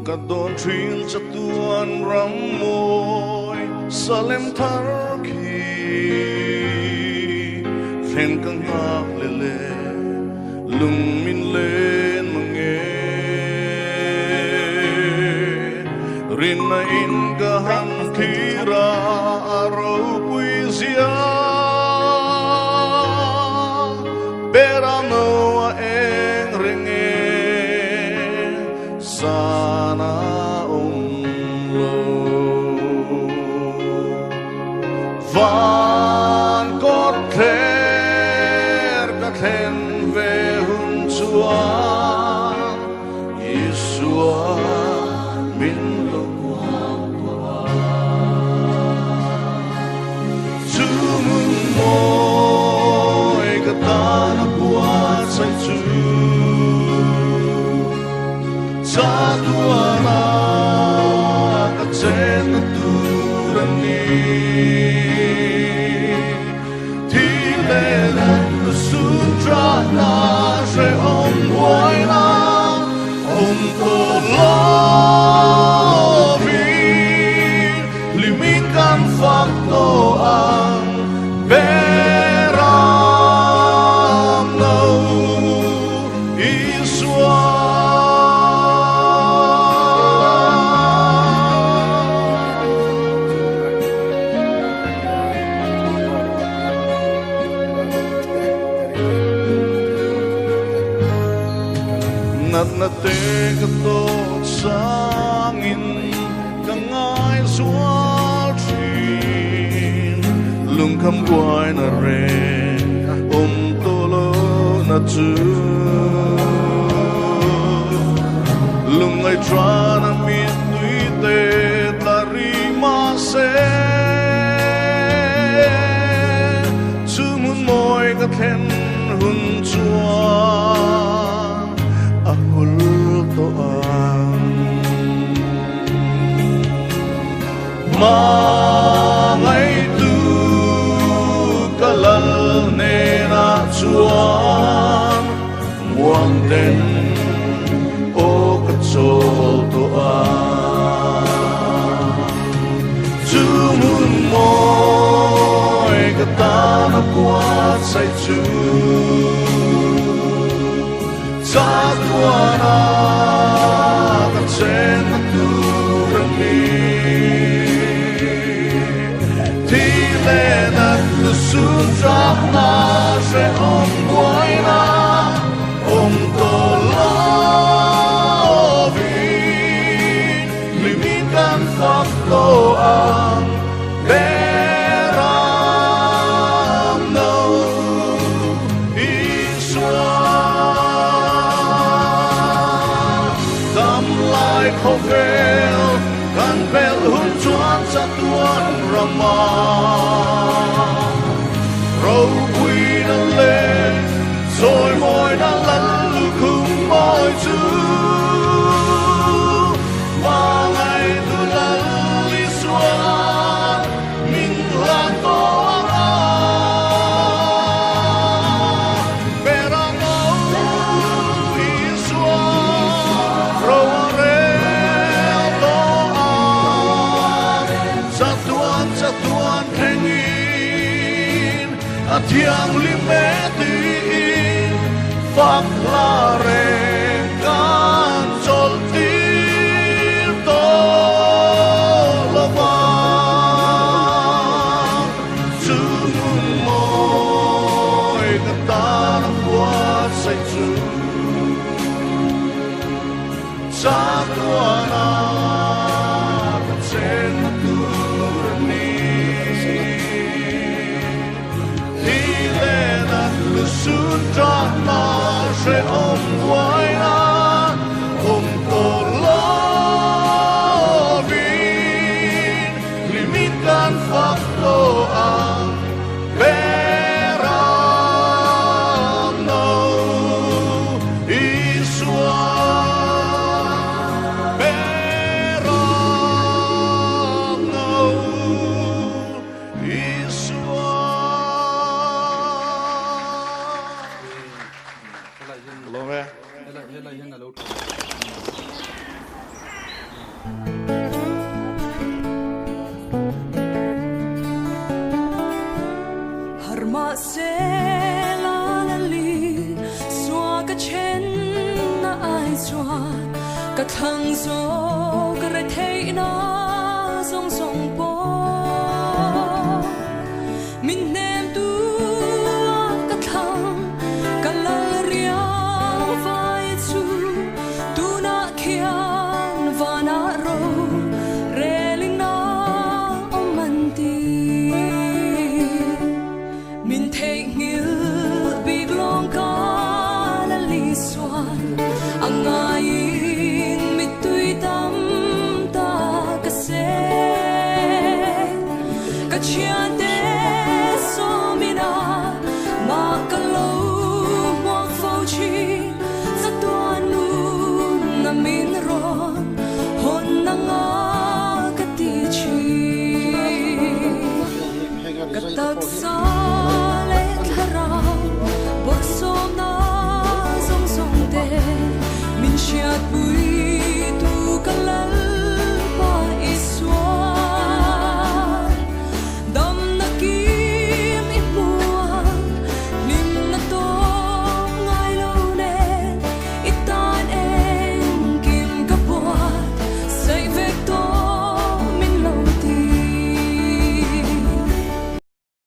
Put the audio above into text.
ka don thril cha tuan ram moi salem thar khi phen ka nga le le lung min len mange rin na in ka han thira aro puisia pera no eng ringe sana lo van cốt kher ka khen về hun chuan Yeshua min lo chu mun moi ka ta na bua sai chu cha tua na ka chen na tu ra ni thi le na su tra na se om boy na om to lo vi li min kan fak to ang beram no iswa nat na te ka to sangin ka ngai sual trin lung kham guai na re to lo na chu lung ai tra na mi tui te tari ma se chu mun moi ka khen hun chuan ahul to ang mangai tu kalal ne na chuan muang den o ka chol to ang chu mun moi ka ta na kwa sai chu cha tua na ka chen na tu ra ni thi le na tu su tra na se om boy na om to lo vi li min kan fak to ang beram no iswa khâu vel kan bel hun chuan cha tuan rama râu quy na lên rồi môi na lăn lu khung môi chu mà ngày tu lăn li xuan mình là to a beram no iswa râu tuan thengin a thiang lim me tin phak la re kan chol tin to lova chu mun moi ka ta na kwa sai chu cha tuan na ka chen tu sun tra na se om boy na om to lo vin li min kan fak to ang beram no iswa beram no iswa Hello, Harma se la la li Soa ka chen na ai soa Ka thang so ka re thei na song song po Min nem tu ka thang Ka la riang vai chu Tu na khian va na ro Re ling na om man ti Min take ngil big long ka la li soa